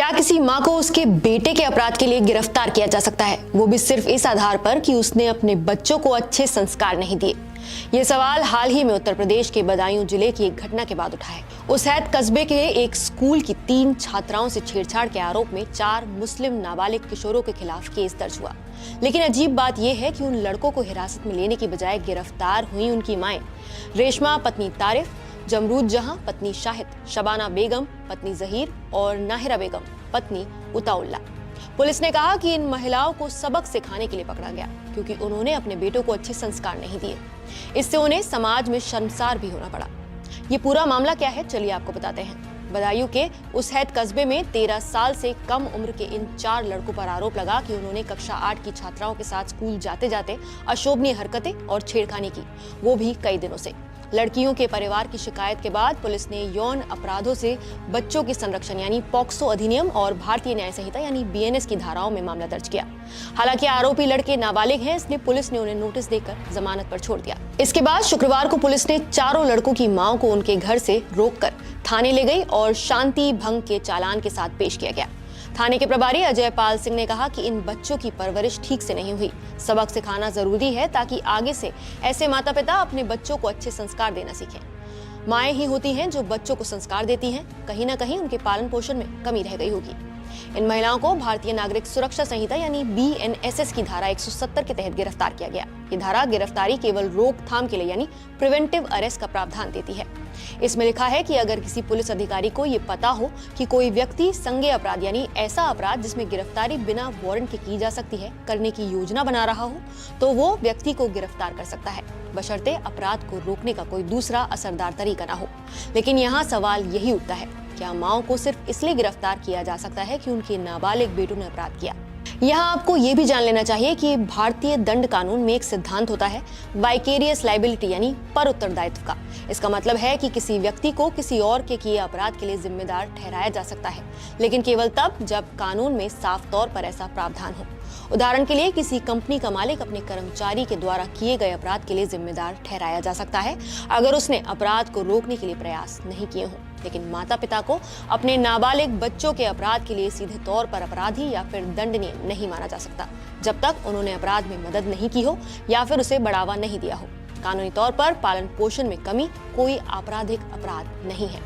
क्या किसी माँ को उसके बेटे के अपराध के लिए गिरफ्तार किया जा सकता है, वो भी सिर्फ इस आधार पर कि उसने अपने बच्चों को अच्छे संस्कार नहीं दिए? ये सवाल हाल ही में उत्तर प्रदेश के बदायूं जिले की एक घटना के बाद उठा है। उसैद कस्बे के एक स्कूल की 3 छात्राओं से छेड़छाड़ के आरोप में 4 मुस्लिम नाबालिग किशोरों के खिलाफ केस दर्ज हुआ। लेकिन अजीब बात यह है कि उन लड़कों को हिरासत में लेने की बजाय गिरफ्तार हुई उनकी माएं रेशमा पत्नी तारिफ, जमरूद जहां पत्नी शाहिद, शबाना बेगम पत्नी जहीर और नाहिरा बेगम पत्नी उताउल्ला। पुलिस ने कहा कि इन महिलाओं को सबक सिखाने के लिए पकड़ा गया क्योंकि उन्होंने अपने बेटों को अच्छे संस्कार नहीं दिए। इससे उन्हें समाज में शर्मसार भी होना पड़ा। ये पूरा मामला क्या है, चलिए आपको बताते हैं। बदायूं के उसैद कस्बे में 13 साल से कम उम्र के इन 4 लड़कों पर आरोप लगा कि उन्होंने कक्षा 8 की छात्राओं के साथ स्कूल जाते जाते अशोभनीय हरकतें और छेड़खानी की, वो भी कई दिनों से। लड़कियों के परिवार की शिकायत के बाद पुलिस ने यौन अपराधों से बच्चों के संरक्षण यानी पॉक्सो अधिनियम और भारतीय न्याय संहिता यानी बीएनएस की धाराओं में मामला दर्ज किया। हालांकि आरोपी लड़के नाबालिग हैं, इसलिए पुलिस ने उन्हें नोटिस देकर जमानत पर छोड़ दिया। इसके बाद शुक्रवार को पुलिस ने चारों लड़कों की मां को उनके घर से रोककर थाने ले गई और शांति भंग के चालान के साथ पेश किया गया। थाने के प्रभारी अजय पाल सिंह ने कहा कि इन बच्चों की परवरिश ठीक से नहीं हुई। सबक सिखाना जरूरी है ताकि आगे से ऐसे माता पिता अपने बच्चों को अच्छे संस्कार देना सीखें। माएं ही होती हैं जो बच्चों को संस्कार देती हैं। कहीं ना कहीं उनके पालन पोषण में कमी रह गई होगी। इन महिलाओं को भारतीय नागरिक सुरक्षा संहिता यानी बीएनएसएस की धारा 170 के तहत गिरफ्तार किया गया। ये धारा गिरफ्तारी केवल रोकथाम के लिए यानी प्रिवेंटिव अरेस्ट का प्रावधान देती है। इसमें लिखा है कि अगर किसी पुलिस अधिकारी को ये पता हो कि कोई व्यक्ति संज्ञेय अपराध यानी ऐसा अपराध जिसमें गिरफ्तारी बिना वारंट के की जा सकती है करने की योजना बना रहा हो, तो वो व्यक्ति को गिरफ्तार कर सकता है, बशर्ते अपराध को रोकने का कोई दूसरा असरदार तरीका ना हो। लेकिन यहाँ सवाल यही उठता है, क्या माओ को सिर्फ इसलिए गिरफ्तार किया जा सकता है कि उनके नाबालिग बेटों ने अपराध किया? यहाँ आपको ये भी जान लेना चाहिए कि भारतीय दंड कानून में एक सिद्धांत होता है वाइकेरियस लाइबिलिटी यानी पर उत्तरदायित्व का। इसका मतलब है कि किसी व्यक्ति को किसी और के किए अपराध के लिए जिम्मेदार ठहराया जा सकता है, लेकिन केवल तब जब कानून में साफ तौर पर ऐसा प्रावधान हो। उदाहरण के लिए किसी कंपनी का मालिक अपने कर्मचारी के द्वारा किए गए अपराध के लिए जिम्मेदार ठहराया जा सकता है अगर उसने अपराध को रोकने के लिए प्रयास नहीं किए हों। लेकिन माता पिता को अपने नाबालिग बच्चों के अपराध के लिए सीधे तौर पर अपराधी या फिर दंडनीय नहीं माना जा सकता जब तक उन्होंने अपराध में मदद नहीं की हो या फिर उसे बढ़ावा नहीं दिया हो। कानूनी तौर पर पालन पोषण में कमी कोई आपराधिक अपराध नहीं है।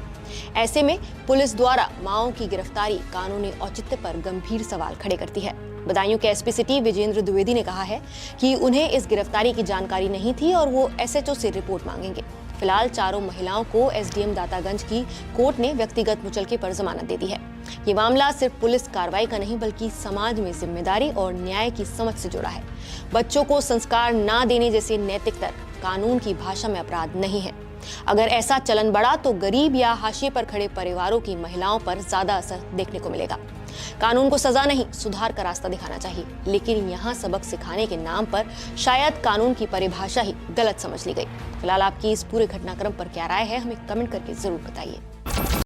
ऐसे में पुलिस द्वारा माओं की गिरफ्तारी कानूनी औचित्य पर गंभीर सवाल खड़े करती है। बदायूं के एसपी सिटी विजेंद्र द्विवेदी ने कहा है कि उन्हें इस गिरफ्तारी की जानकारी नहीं थी और वो एसएचओ से रिपोर्ट मांगेंगे। फिलहाल चारों महिलाओं को एसडीएम दातागंज की कोर्ट ने व्यक्तिगत मुचलके पर जमानत दे दी है। ये मामला सिर्फ पुलिस कार्रवाई का नहीं बल्कि समाज में जिम्मेदारी और न्याय की समझ से जुड़ा है। बच्चों को संस्कार ना देने जैसे नैतिक तर्क कानून की भाषा में अपराध नहीं है। अगर ऐसा चलन बढ़ा तो गरीब या हाशिए पर खड़े परिवारों की महिलाओं पर ज्यादा असर देखने को मिलेगा। कानून को सजा नहीं सुधार का रास्ता दिखाना चाहिए, लेकिन यहाँ सबक सिखाने के नाम पर शायद कानून की परिभाषा ही गलत समझ ली गई। फिलहाल आपकी इस पूरे घटनाक्रम पर क्या राय है, हमें कमेंट करके जरूर बताइए।